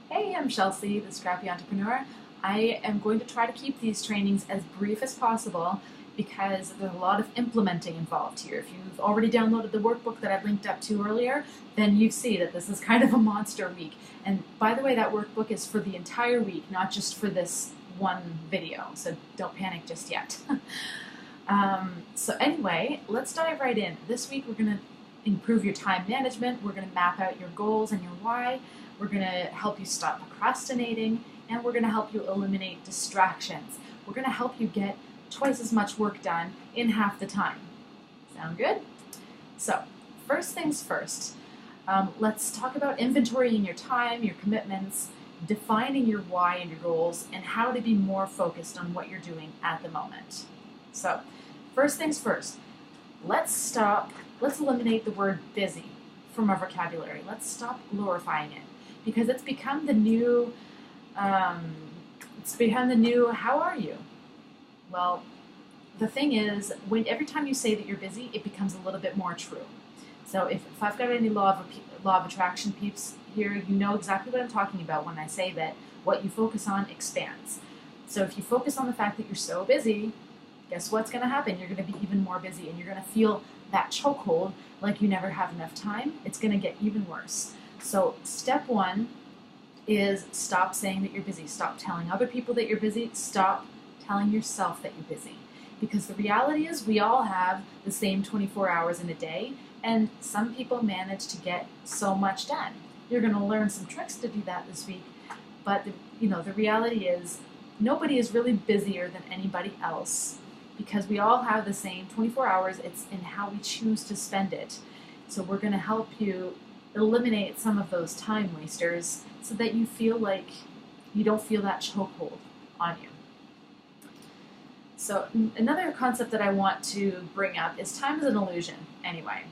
Hey, I'm Chelsea, the Scrappy Entrepreneur. I am going to try to keep these trainings as brief as possible because there's a lot of implementing involved here. If you've already downloaded the workbook that I linked up to earlier, then you see that this is kind of a monster week. And by the way, that workbook is for the entire week, not just for this one video, so don't panic just yet. So anyway, let's dive right in. This week we're going to improve your time management, we're going to map out your goals and your why, we're going to help you stop procrastinating, and we're going to help you eliminate distractions. We're going to help you get twice as much work done in half the time. Sound good? So, first things first, let's talk about inventorying your time, your commitments, defining your why and your goals, and how to be more focused on what you're doing at the moment. So, first things first, let's eliminate the word busy from our vocabulary. Let's stop glorifying it because it's become the new, how are you? Well, the thing is, every time you say that you're busy, it becomes a little bit more true. So if I've got any law of attraction peeps here, you know exactly what I'm talking about when I say that what you focus on expands. So if you focus on the fact that you're so busy, guess what's going to happen? You're going to be even more busy, and you're going to feel that chokehold like you never have enough time. It's going to get even worse. So step one is stop saying that you're busy. Stop telling other people that you're busy. Stop telling yourself that you're busy. Because the reality is we all have the same 24 hours in a day, and some people manage to get so much done. You're going to learn some tricks to do that this week, but the reality is nobody is really busier than anybody else because we all have the same 24 hours. It's in how we choose to spend it. So we're going to help you eliminate some of those time wasters so that you feel like you don't feel that chokehold on you. So another concept that I want to bring up is time is an illusion anyway.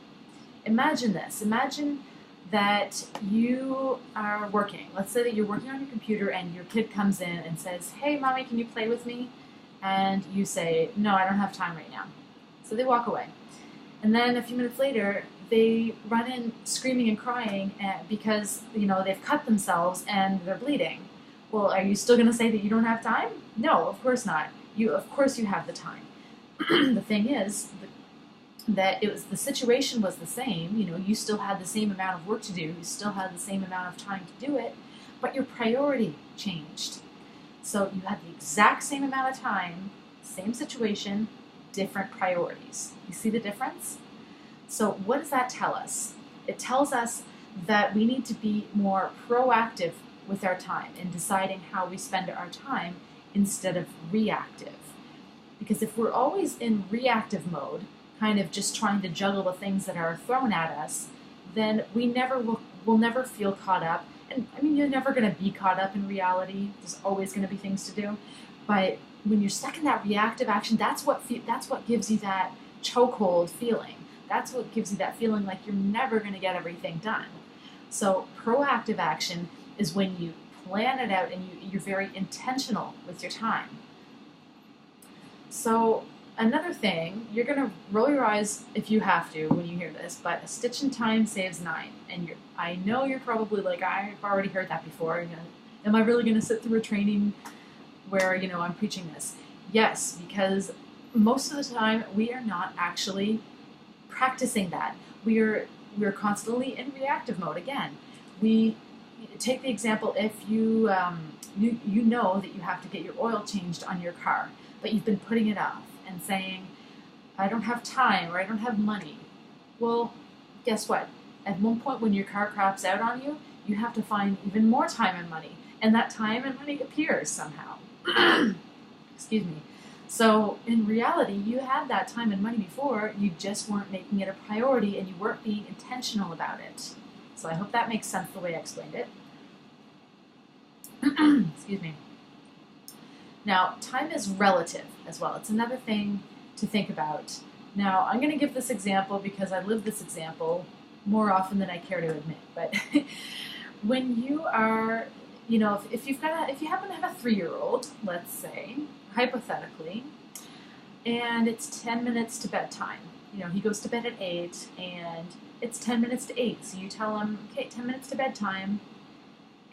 Imagine this. Imagine that you are working. Let's say that you're working on your computer and your kid comes in and says, "Hey, Mommy, can you play with me?" And you say, "No, I don't have time right now." So they walk away. And then a few minutes later, they run in screaming and crying because they've cut themselves and they're bleeding. Well, are you still going to say that you don't have time? No, of course not. Of course you have the time. The thing is that the situation was the same. You still had the same amount of work to do. You still had the same amount of time to do it, but your priority changed. So you had the exact same amount of time, same situation, different priorities. You see the difference? So what does that tell us? It tells us that we need to be more proactive with our time in deciding how we spend our time instead of reactive. Because if we're always in reactive mode, kind of just trying to juggle the things that are thrown at us, then we'll never feel caught up. And I mean, you're never going to be caught up in reality. There's always going to be things to do. But when you're stuck in that reactive action, that's what gives you that chokehold feeling. That's what gives you that feeling like you're never going to get everything done. So proactive action is when you plan it out and you're very intentional with your time. So another thing, you're going to roll your eyes if you have to when you hear this, but a stitch in time saves 9. And I know you're probably like, I've already heard that before. Am I really going to sit through a training where I'm preaching this? Yes, because most of the time we are not actually practicing that. We're constantly in reactive mode. Again, we take the example if you know that you have to get your oil changed on your car, but you've been putting it off and saying, "I don't have time," or "I don't have money." Well, guess what? At one point when your car craps out on you, you have to find even more time and money, and that time and money appears somehow. Excuse me. So in reality, you had that time and money before, you just weren't making it a priority and you weren't being intentional about it. So I hope that makes sense the way I explained it. Excuse me. Now, time is relative as well. It's another thing to think about. Now, I'm going to give this example because I live this example more often than I care to admit. But when you are, if you happen to have a 3-year-old, let's say, hypothetically, and it's 10 minutes to bedtime. He goes to bed at 8, and it's 10 minutes to 8. So you tell him, okay, 10 minutes to bedtime,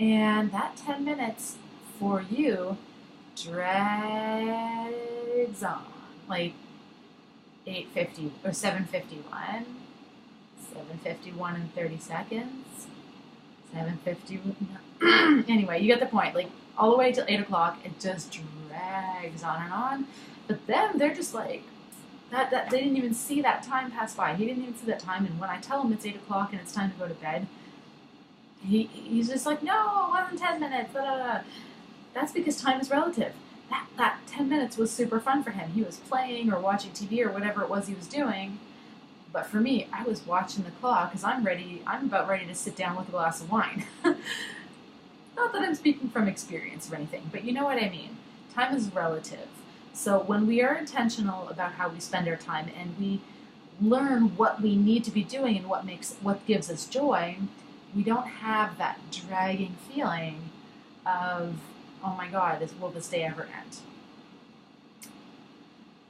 And that 10 minutes for you drags on. Like 8:50 or 7:51, 7:51 and 30 seconds, 7:50. Anyway, you get the point. Like all the way till 8 o'clock, it just drags on and on. But then they're just like, that they didn't even see that time pass by. He didn't even see that time. And when I tell him it's 8 o'clock and it's time to go to bed, he's just like, no, it wasn't 10 minutes. Blah, blah, blah. That's because time is relative. That 10 minutes was super fun for him. He was playing or watching TV or whatever it was he was doing. But for me, I was watching the clock because I'm about ready to sit down with a glass of wine. Not that I'm speaking from experience or anything, but you know what I mean. Time is relative. So when we are intentional about how we spend our time and we learn what we need to be doing and what gives us joy, we don't have that dragging feeling of, oh my God, will this day ever end?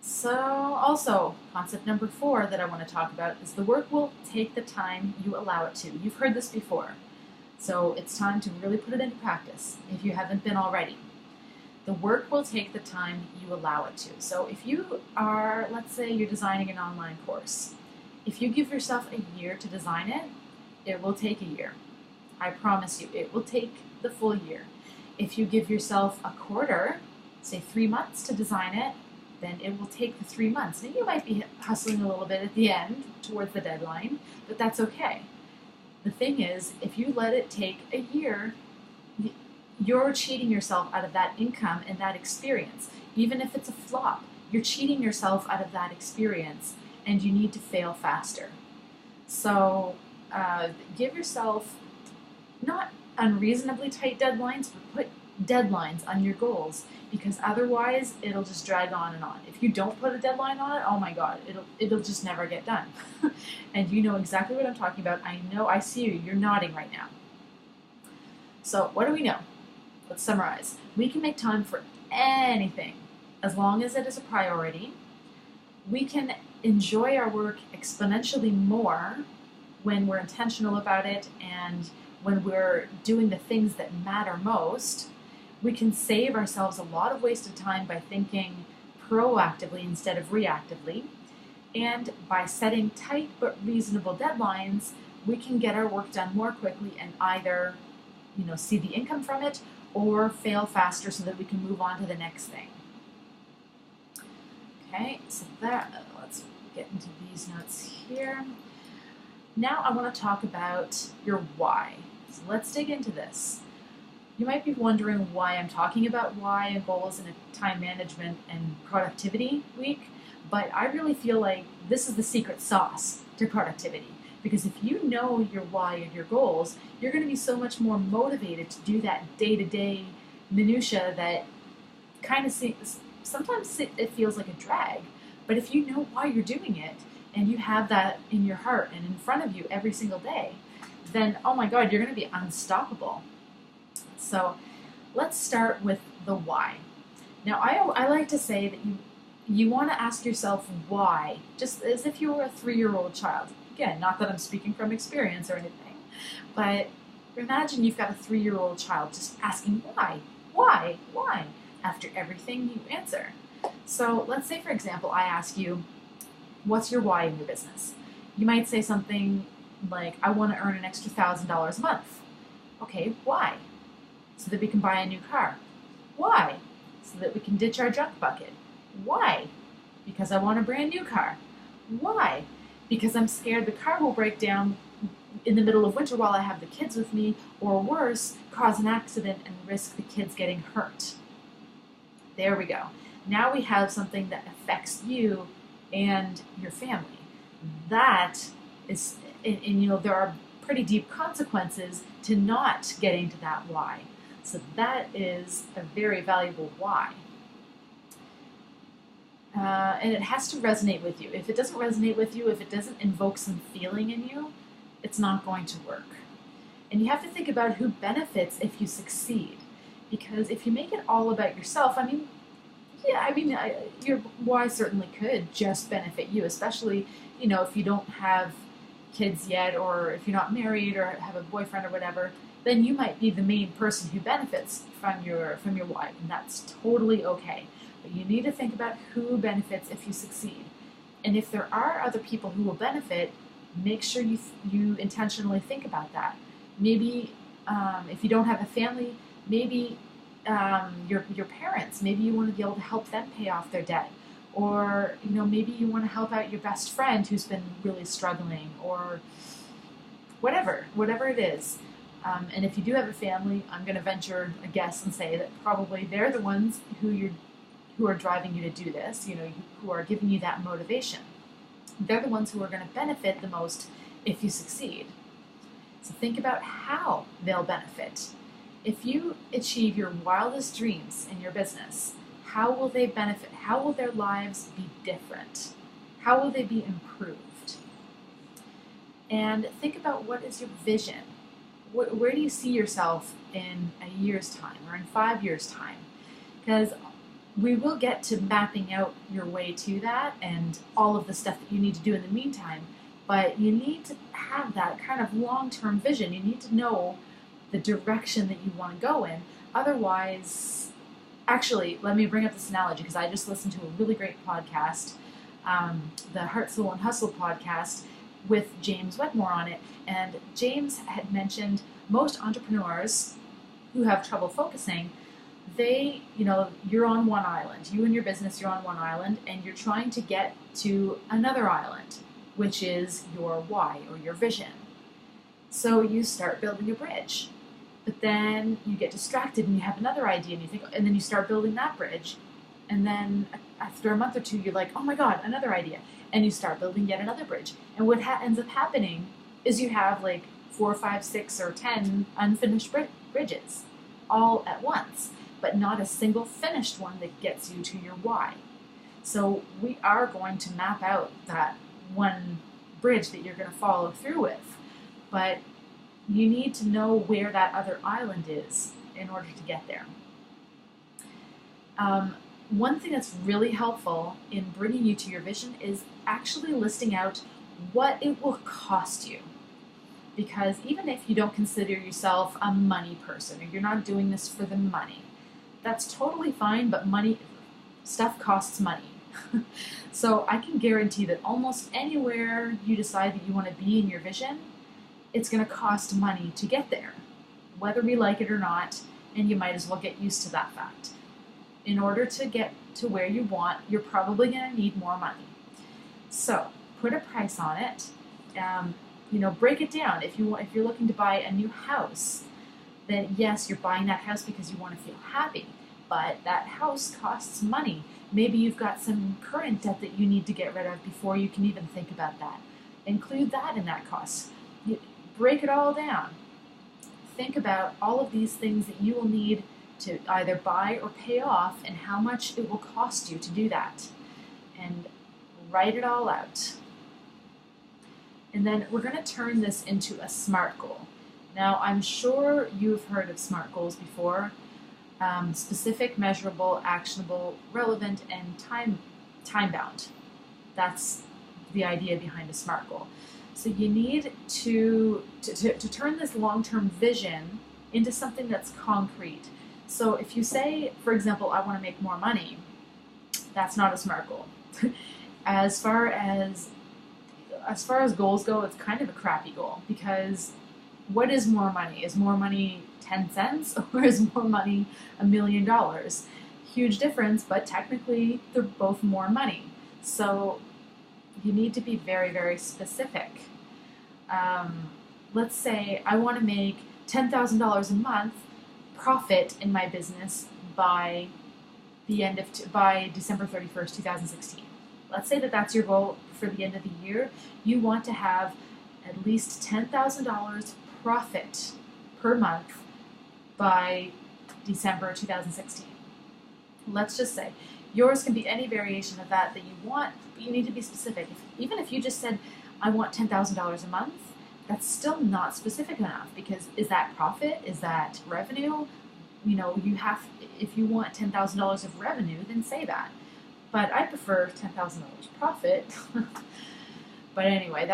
So also, concept number 4 that I want to talk about is the work will take the time you allow it to. You've heard this before. So it's time to really put it into practice if you haven't been already. The work will take the time you allow it to. So if you are, let's say you're designing an online course, if you give yourself a year to design it, it will take a year. I promise you, it will take the full year. If you give yourself a quarter, say 3 months to design it, then it will take the 3 months. And you might be hustling a little bit at the end towards the deadline, but that's okay. The thing is, if you let it take a year, you're cheating yourself out of that income and that experience. Even if it's a flop, you're cheating yourself out of that experience, and you need to fail faster. So give yourself not unreasonably tight deadlines, but put deadlines on your goals, because otherwise it'll just drag on and on. If you don't put a deadline on it, oh my God, it'll just never get done. And you know exactly what I'm talking about. I know, I see you. You're nodding right now. So what do we know? Let's summarize. We can make time for anything as long as it is a priority. We can enjoy our work exponentially more when we're intentional about it and when we're doing the things that matter most. We can save ourselves a lot of wasted time by thinking proactively instead of reactively. And by setting tight but reasonable deadlines, we can get our work done more quickly and either, see the income from it or fail faster so that we can move on to the next thing. Okay, so let's get into these notes here. Now I want to talk about your why. So let's dig into this. You might be wondering why I'm talking about why and goals in a time management and productivity week, but I really feel like this is the secret sauce to productivity. Because if you know your why and your goals, you're going to be so much more motivated to do that day-to-day minutia that kind of sometimes it feels like a drag. But if you know why you're doing it, and you have that in your heart and in front of you every single day, then, oh my God, you're going to be unstoppable. So let's start with the why. Now, I like to say that you want to ask yourself why, just as if you were a 3-year-old child. Again, not that I'm speaking from experience or anything, but imagine you've got a 3-year-old child just asking why, after everything you answer. So let's say, for example, I ask you, what's your why in your business? You might say something like, I want to earn an extra $1,000 a month. Okay, why? So that we can buy a new car. Why? So that we can ditch our junk bucket. Why? Because I want a brand new car. Why? Because I'm scared the car will break down in the middle of winter while I have the kids with me, or worse, cause an accident and risk the kids getting hurt. There we go. Now we have something that affects you and your family. That is, and there are pretty deep consequences to not getting to that why. So that is a very valuable why. And it has to resonate with you. If it doesn't resonate with you, if it doesn't invoke some feeling in you, it's not going to work. And you have to think about who benefits if you succeed. Because if you make it all about yourself, your why certainly could just benefit you, especially, if you don't have kids yet, or if you're not married or have a boyfriend or whatever. then you might be the main person who benefits from your why, and that's totally okay. But you need to think about who benefits if you succeed. And if there are other people who will benefit, make sure you intentionally think about that. Maybe if you don't have a family, maybe your parents, maybe you want to be able to help them pay off their debt. Or maybe you want to help out your best friend who's been really struggling, or whatever it is. And if you do have a family, I'm going to venture a guess and say that probably they're the ones who are driving you to do this, who are giving you that motivation. They're the ones who are going to benefit the most if you succeed. So think about how they'll benefit. If you achieve your wildest dreams in your business, how will they benefit? How will their lives be different? How will they be improved? And think about, what is your vision? Where do you see yourself in a year's time or in 5 years' time? Because we will get to mapping out your way to that and all of the stuff that you need to do in the meantime, but you need to have that kind of long-term vision. You need to know the direction that you want to go in. Otherwise, actually, let me bring up this analogy, because I just listened to a really great podcast, the Heart, Soul, and Hustle podcast with James Wedmore on it. And James had mentioned most entrepreneurs who have trouble focusing, you're on one island. You and your business, you're on one island, and you're trying to get to another island, which is your why or your vision. So you start building a bridge, but then you get distracted and you have another idea, and then you start building that bridge, and then after a month or two, you're like, oh my God, another idea, and you start building yet another bridge. And what ends up happening is you have like 4, 5, 6, or 10 unfinished bridges all at once, but not a single finished one that gets you to your why. So we are going to map out that one bridge that you're going to follow through with, but you need to know where that other island is in order to get there. One thing that's really helpful in bringing you to your vision is actually listing out what it will cost you. Because even if you don't consider yourself a money person, or you're not doing this for the money, that's totally fine, but stuff costs money. So I can guarantee that almost anywhere you decide that you want to be in your vision, it's going to cost money to get there, whether we like it or not, and you might as well get used to that fact. In order to get to where you want, you're probably going to need more money. So put a price on it. Break it down. If you're looking to buy a new house, then yes, you're buying that house because you want to feel happy, but that house costs money. Maybe you've got some current debt that you need to get rid of before you can even think about that. Include that in that cost. Break it all down. Think about all of these things that you will need to either buy or pay off, and how much it will cost you to do that. And write it all out. And then we're going to turn this into a SMART goal. Now, I'm sure you've heard of SMART goals before. Specific, measurable, actionable, relevant, and time-bound. That's the idea behind a SMART goal. So you need to turn this long-term vision into something that's concrete. So if you say, for example, I want to make more money, that's not a SMART goal. As far as goals go, it's kind of a crappy goal, because what is more money? Is more money 10 cents or is more money $1 million? Huge difference, but technically they're both more money. So you need to be very, very specific. Let's say I want to make $10,000 a month profit in my business by December 31st, 2016. Let's say that that's your goal for the end of the year. You want to have at least $10,000 profit per month by December 2016. Let's just say yours can be any variation of that you want, but you need to be specific. Even if you just said, I want $10,000 a month, that's still not specific enough, because is that profit? Is that revenue? If you want $10,000 of revenue, then say that. But I prefer $10,000 profit. But anyway,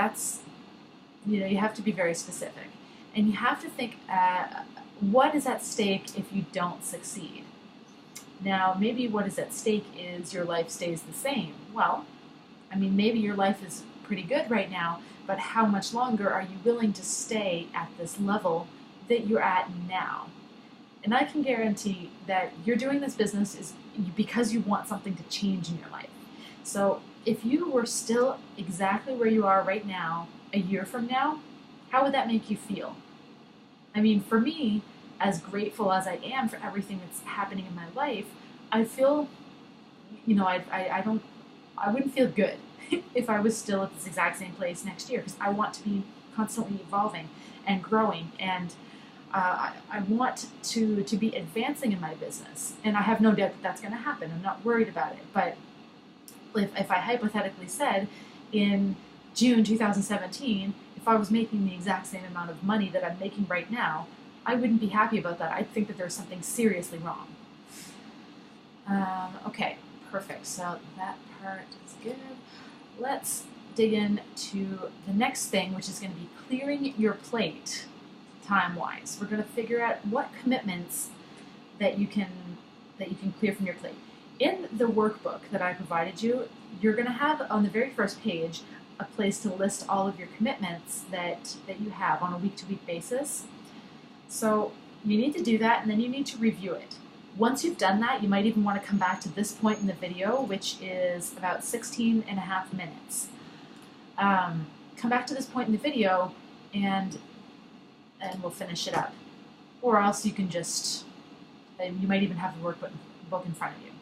you have to be very specific. And you have to think, what is at stake if you don't succeed? Now, maybe what is at stake is your life stays the same. Well, I mean, maybe your life is pretty good right now, but how much longer are you willing to stay at this level that you're at now? And I can guarantee that you're doing this business is because you want something to change in your life. So if you were still exactly where you are right now, a year from now, how would that make you feel? I mean, for me, as grateful as I am for everything that's happening in my life, I feel, I wouldn't feel good if I was still at this exact same place next year, because I want to be constantly evolving and growing, and I want to be advancing in my business, and I have no doubt that that's going to happen. I'm not worried about it. But if I hypothetically said in June 2017, if I was making the exact same amount of money that I'm making right now, I wouldn't be happy about that. I'd think that there's something seriously wrong. Okay, perfect. So that part is good. Let's dig into the next thing, which is going to be clearing your plate time-wise. We're going to figure out what commitments that you can clear from your plate. In the workbook that I provided you, you're going to have on the very first page a place to list all of your commitments that you have on a week-to-week basis. So you need to do that, and then you need to review it. Once you've done that, you might even want to come back to this point in the video, which is about 16 and a half minutes. Come back to this point in the video, and we'll finish it up. Or else you can just, you might even have the workbook in front of you.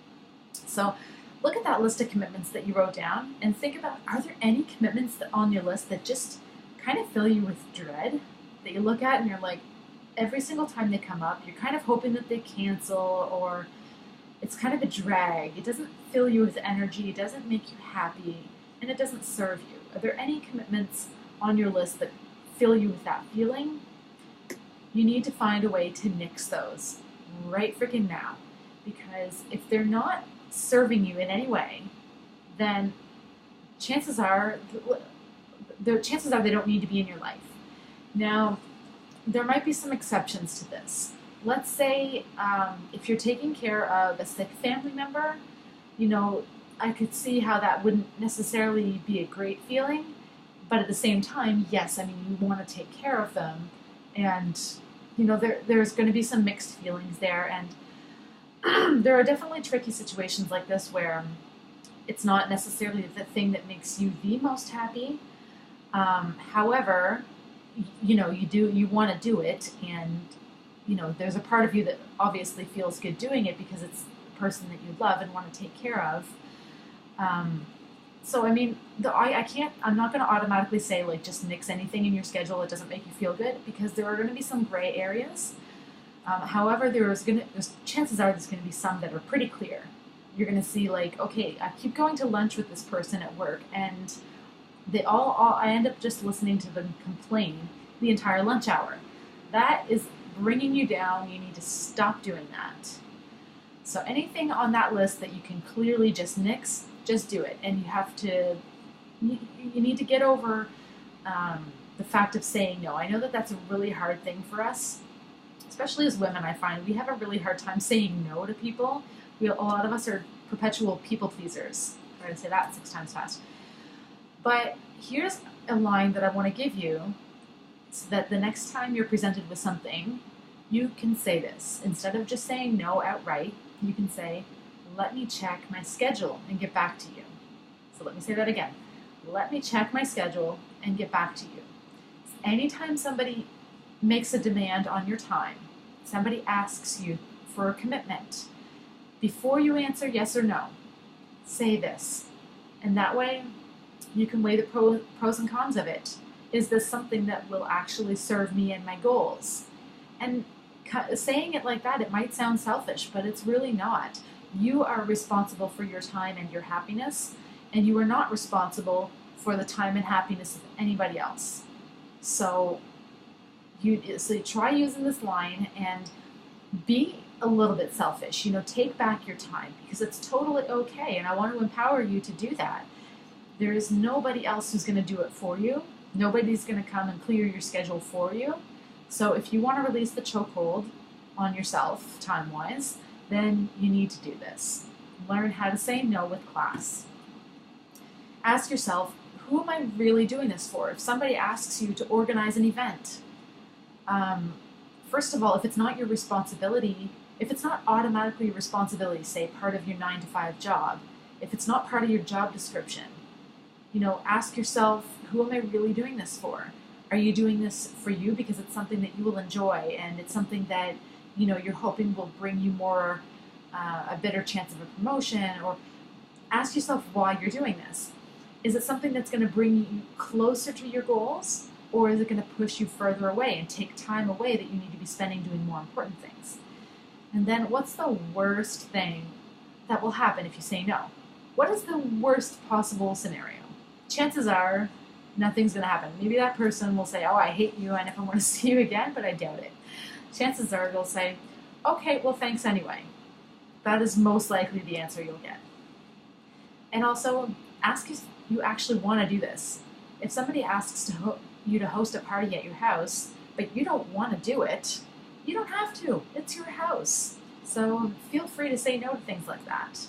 So look at that list of commitments that you wrote down, and think about, are there any commitments on your list that just kind of fill you with dread, that you look at and you're like, every single time they come up, you're kind of hoping that they cancel, or it's kind of a drag. It doesn't fill you with energy, it doesn't make you happy, and it doesn't serve you. Are there any commitments on your list that fill you with that feeling? You need to find a way to nix those right freaking now. Because if they're not serving you in any way, then chances are they don't need to be in your life. Now, there might be some exceptions to this. Let's say if you're taking care of a sick family member, I could see how that wouldn't necessarily be a great feeling, but at the same time, yes, I mean, you want to take care of them, and there's going to be some mixed feelings there, and there are definitely tricky situations like this where it's not necessarily the thing that makes you the most happy. However, you want to do it, and there's a part of you that obviously feels good doing it because it's a person that you love and want to take care of. So I mean, I'm not going to automatically say like just nix anything in your schedule that doesn't make you feel good, because there are going to be some gray areas. However, chances are there's going to be some that are pretty clear. You're going to see like, okay, I keep going to lunch with this person at work, and I end up just listening to them complain the entire lunch hour. That is bringing you down. You need to stop doing that. So anything on that list that you can clearly just nix, just do it. And you need to get over the fact of saying no. I know that that's a really hard thing for us, especially as women. I find we have a really hard time saying no to people. A lot of us are perpetual people pleasers. I'm going to say that 6 times fast. But here's a line that I want to give you so that the next time you're presented with something, you can say this. Instead of just saying no outright, you can say, let me check my schedule and get back to you. So let me say that again. Let me check my schedule and get back to you. Anytime somebody makes a demand on your time, somebody asks you for a commitment, before you answer yes or no, say this. And that way, you can weigh the pros and cons of it. Is this something that will actually serve me and my goals? And saying it like that, it might sound selfish, but it's really not. You are responsible for your time and your happiness, and you are not responsible for the time and happiness of anybody else. So try using this line and be a little bit selfish. Take back your time, because it's totally okay, and I want to empower you to do that. There is nobody else who's going to do it for you. Nobody's going to come and clear your schedule for you. So if you want to release the chokehold on yourself time-wise, then you need to do this. Learn how to say no with class. Ask yourself, who am I really doing this for? If somebody asks you to organize an event, first of all, if it's not your responsibility, if it's not automatically your responsibility, say part of your 9-to-5 job, if it's not part of your job description, ask yourself, who am I really doing this for? Are you doing this for you because it's something that you will enjoy and it's something that you're hoping will bring you more a better chance of a promotion? Or ask yourself why you're doing this. Is it something that's going to bring you closer to your goals, or is it going to push you further away and take time away that you need to be spending doing more important things? And then what's the worst thing that will happen if you say no? What is the worst possible scenario? Chances are nothing's going to happen. Maybe that person will say, oh, I hate you, I never want to see you again, but I doubt it. Chances are they'll say, okay, well, thanks anyway. That is most likely the answer you'll get. And also, ask if you actually want to do this. If somebody asks you to host a party at your house, but you don't want to do it, you don't have to. It's your house. So feel free to say no to things like that.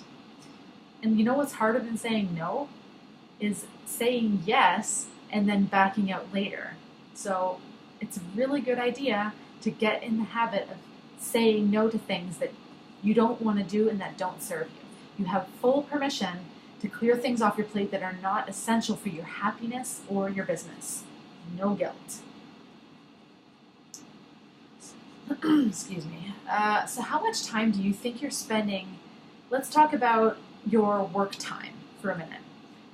And you know what's harder than saying no? Is saying yes and then backing out later. So it's a really good idea to get in the habit of saying no to things that you don't want to do and that don't serve you. You have full permission to clear things off your plate that are not essential for your happiness or your business. No guilt. Excuse me. So how much time do you think you're spending? Let's talk about your work time for a minute.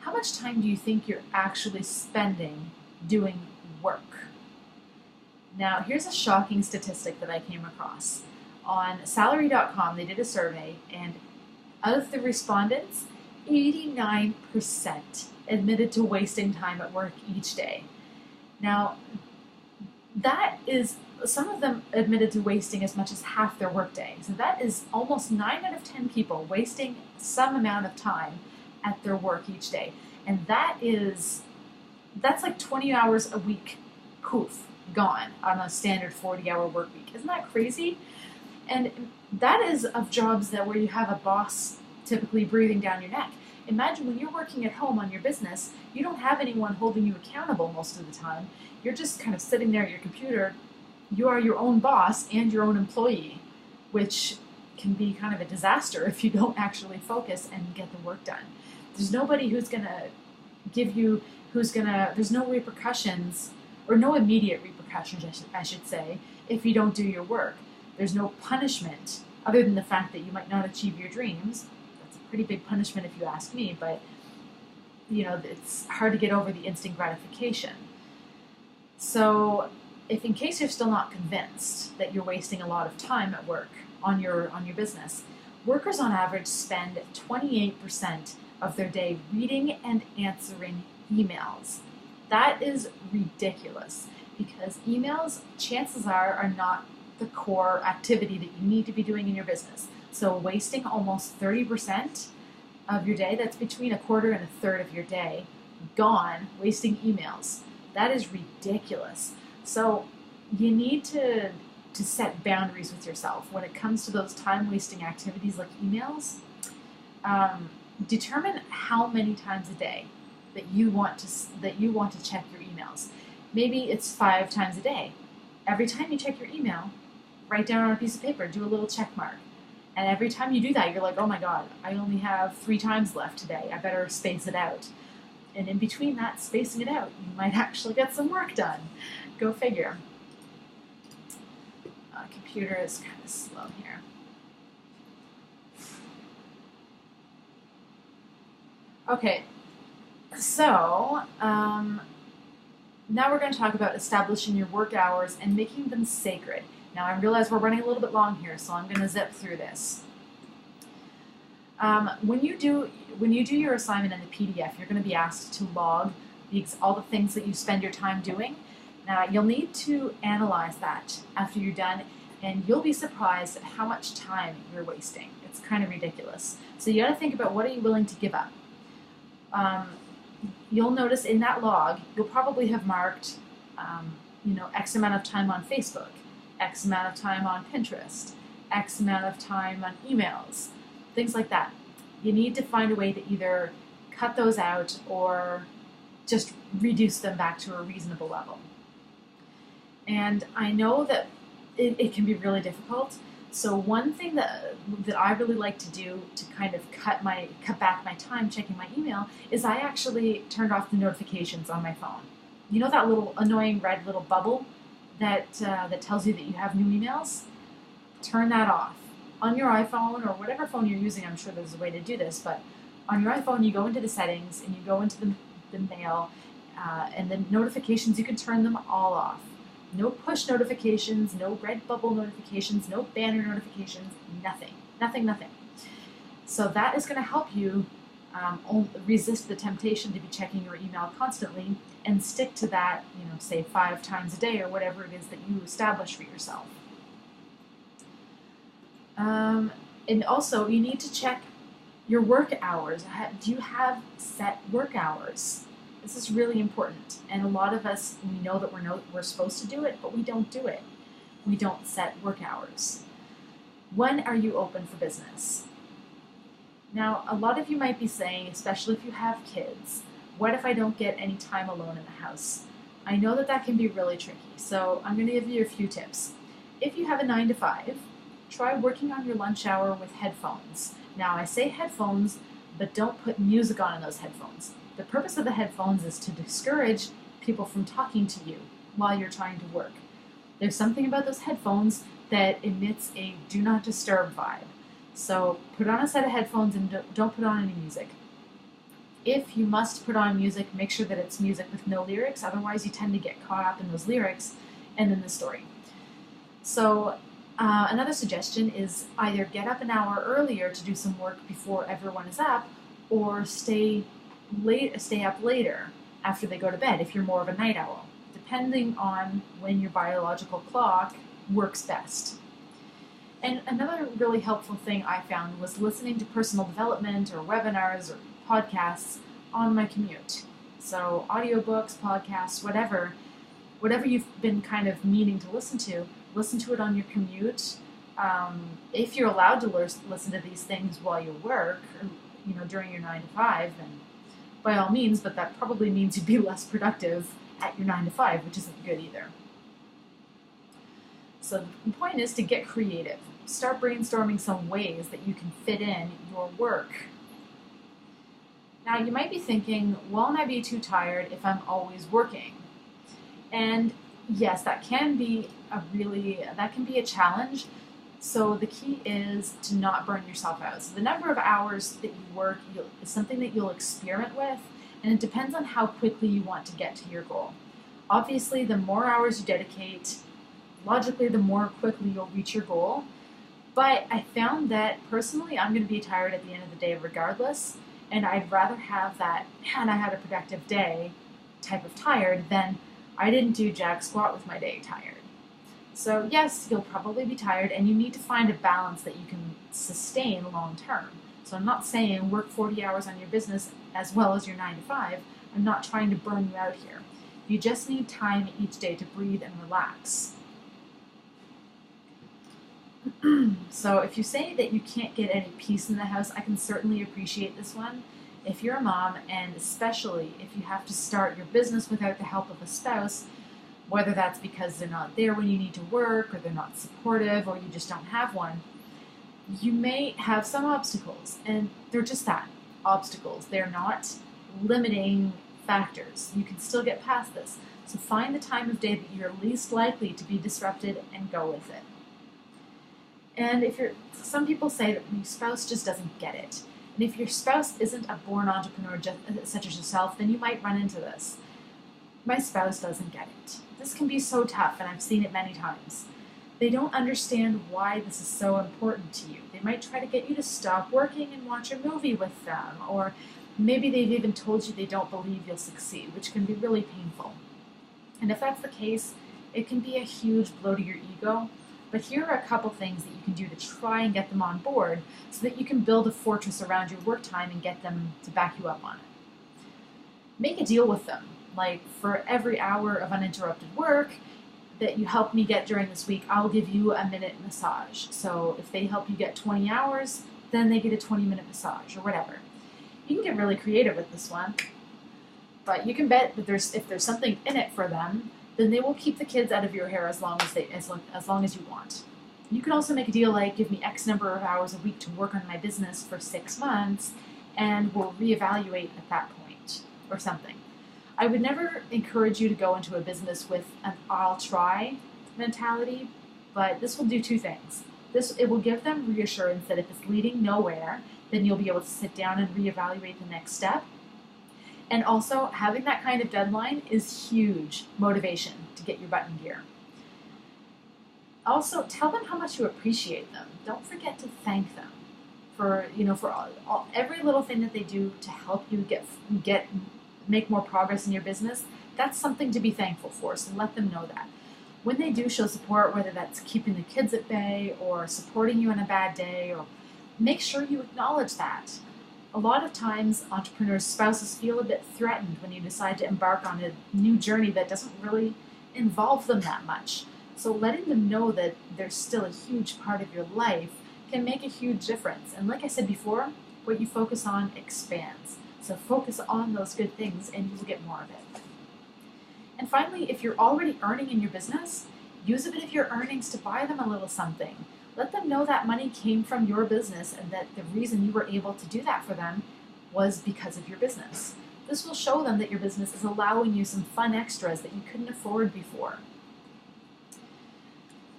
How much time do you think you're actually spending doing work? Now, here's a shocking statistic that I came across. On salary.com, they did a survey, and of the respondents, 89% admitted to wasting time at work each day. Now, that is, some of them admitted to wasting as much as half their workday. So that is almost 9 out of 10 people wasting some amount of time at their work each day. And that's like 20 hours a week, poof, gone on a standard 40-hour work week. Isn't that crazy? And that is of jobs where you have a boss typically breathing down your neck. Imagine when you're working at home on your business, you don't have anyone holding you accountable most of the time. You're just kind of sitting there at your computer. You are your own boss and your own employee, which can be kind of a disaster if you don't actually focus and get the work done. There's nobody who's going to there's no repercussions, or no immediate repercussions, I should say, if you don't do your work. There's no punishment other than the fact that you might not achieve your dreams. That's a pretty big punishment if you ask me, but it's hard to get over the instant gratification. So if in case you're still not convinced that you're wasting a lot of time at work on your business, workers on average spend 28% of their day reading and answering emails. That is ridiculous, because emails, chances are not the core activity that you need to be doing in your business. So wasting almost 30% of your day, that's between a quarter and a third of your day, gone wasting emails. That is ridiculous. So you need to set boundaries with yourself when it comes to those time-wasting activities like emails. Determine how many times a day that you want to check your emails. Maybe it's 5 times a day. Every time you check your email, write down on a piece of paper, do a little check mark. And every time you do that, you're like, oh my God, I only have 3 times left today. I better space it out. And in between that, spacing it out, you might actually get some work done. Go figure. Computer is kind of slow here. Okay, so now we're going to talk about establishing your work hours and making them sacred. Now I realize we're running a little bit long here, so I'm going to zip through this. When you do your assignment in the PDF, you're going to be asked to log all the things that you spend your time doing. Now you'll need to analyze that after you're done, and you'll be surprised at how much time you're wasting. It's kind of ridiculous. So you got to think about, what are you willing to give up? You'll notice in that log, you'll probably have marked X amount of time on Facebook, X amount of time on Pinterest, X amount of time on emails, things like that. You need to find a way to either cut those out or just reduce them back to a reasonable level. And I know that it can be really difficult. So one thing that I really like to do to kind of cut back my time checking my email is I actually turned off the notifications on my phone. You know that little annoying red little bubble that tells you that you have new emails? Turn that off. On your iPhone or whatever phone you're using, I'm sure there's a way to do this, but on your iPhone you go into the settings and you go into the mail and the notifications, you can turn them all off. No push notifications, no red bubble notifications, no banner notifications, nothing. So that is going to help you resist the temptation to be checking your email constantly and stick to that, say 5 times a day or whatever it is that you establish for yourself. And also, you need to check your work hours. Do you have set work hours? This is really important, and a lot of us, we know that we're supposed to do it, but we don't do it. We don't set work hours. When are you open for business? Now, a lot of you might be saying, especially if you have kids, what if I don't get any time alone in the house? I know that can be really tricky, so I'm going to give you a few tips. If you have a 9 to 5, try working on your lunch hour with headphones. Now, I say headphones, but don't put music on in those headphones. The purpose of the headphones is to discourage people from talking to you while you're trying to work. There's something about those headphones that emits a do not disturb vibe. So put on a set of headphones and don't put on any music. If you must put on music, make sure that it's music with no lyrics, otherwise you tend to get caught up in those lyrics and in the story. So another suggestion is either get up an hour earlier to do some work before everyone is up, or stay up later after they go to bed if you're more of a night owl, depending on when your biological clock works best. And another really helpful thing I found was listening to personal development or webinars or podcasts on my commute. So audiobooks, podcasts, whatever you've been kind of meaning to listen to it on your commute. If you're allowed to listen to these things while you work, or, during your 9 to 5, then by all means, but that probably means you'd be less productive at your 9 to 5, which isn't good either. So the point is to get creative. Start brainstorming some ways that you can fit in your work. Now, you might be thinking, won't I be too tired if I'm always working? And yes, that can be a challenge. So the key is to not burn yourself out. So the number of hours that you work is something that you'll experiment with, and it depends on how quickly you want to get to your goal. Obviously, the more hours you dedicate, logically, the more quickly you'll reach your goal. But I found that personally, I'm going to be tired at the end of the day regardless, and I'd rather have that, man, I had a productive day type of tired than I didn't do jack squat with my day tired. So yes, you'll probably be tired, and you need to find a balance that you can sustain long term. So I'm not saying work 40 hours on your business as well as your 9 to 5. I'm not trying to burn you out here. You just need time each day to breathe and relax. So if you say that you can't get any peace in the house, I can certainly appreciate this one. If you're a mom, and especially if you have to start your business without the help of a spouse, whether that's because they're not there when you need to work, or they're not supportive, or you just don't have one, you may have some obstacles, and they're just that, obstacles. They're not limiting factors. You can still get past this. So find the time of day that you're least likely to be disrupted and go with it. And some people say that your spouse just doesn't get it. And if your spouse isn't a born entrepreneur such as yourself, then you might run into this. My spouse doesn't get it. This can be so tough, and I've seen it many times. They don't understand why this is so important to you. They might try to get you to stop working and watch a movie with them, or maybe they've even told you they don't believe you'll succeed, which can be really painful. And if that's the case, it can be a huge blow to your ego. But here are a couple things that you can do to try and get them on board so that you can build a fortress around your work time and get them to back you up on it. Make a deal with them. Like, for every hour of uninterrupted work, that you help me get during this week, I'll give you a minute massage. So if they help you get 20 hours, then they get a 20-minute massage or whatever. You can get really creative with this one, but you can bet that if there's something in it for them, then they will keep the kids out of your hair as long as you want. You can also make a deal like give me X number of hours a week to work on my business for 6 months, and we'll reevaluate at that point or something. I would never encourage you to go into a business with an I'll try mentality, but this will do two things. It will give them reassurance that if it's leading nowhere, then you'll be able to sit down and reevaluate the next step. And also, having that kind of deadline is huge motivation to get your butt in gear. Also, tell them how much you appreciate them. Don't forget to thank them for every little thing that they do to help you make more progress in your business. That's something to be thankful for, so let them know that. When they do show support, whether that's keeping the kids at bay or supporting you on a bad day, or make sure you acknowledge that. A lot of times, entrepreneurs' spouses feel a bit threatened when you decide to embark on a new journey that doesn't really involve them that much. So letting them know that they're still a huge part of your life can make a huge difference. And like I said before, what you focus on expands. So focus on those good things and you'll get more of it. And finally, if you're already earning in your business, use a bit of your earnings to buy them a little something. Let them know that money came from your business and that the reason you were able to do that for them was because of your business. This will show them that your business is allowing you some fun extras that you couldn't afford before.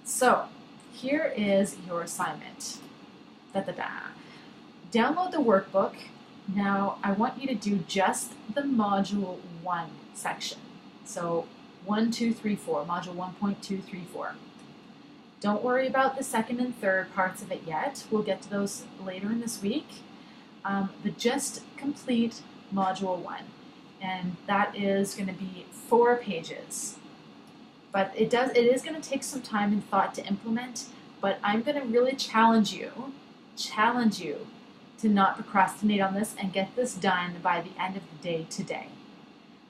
So, here is your assignment. Download the workbook. Now, I want you to do just the Module 1 section. So, 1, 2, 3, 4, Module 1.234. Don't worry about the second and third parts of it yet. We'll get to those later in this week. But just complete Module 1. And that is going to be 4 pages. But it is going to take some time and thought to implement, but I'm going to really challenge you to not procrastinate on this and get this done by the end of the day today.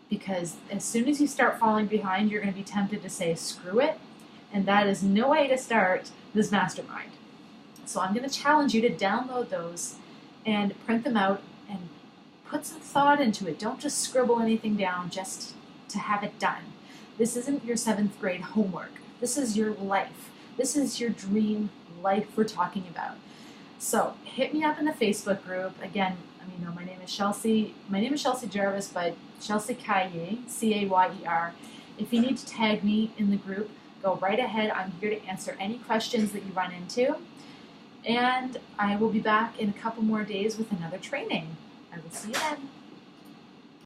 Because as soon as you start falling behind, you're going to be tempted to say, screw it, and that is no way to start this mastermind. So I'm going to challenge you to download those and print them out and put some thought into it. Don't just scribble anything down just to have it done. This isn't your 7th grade homework. This is your life. This is your dream life we're talking about. So hit me up in the Facebook group. Again, my name is Chelsea. My name is Chelsea Jarvis, but Chelsea Cayer, C-A-Y-E-R. If you need to tag me in the group, go right ahead. I'm here to answer any questions that you run into. And I will be back in a couple more days with another training. I will see you then.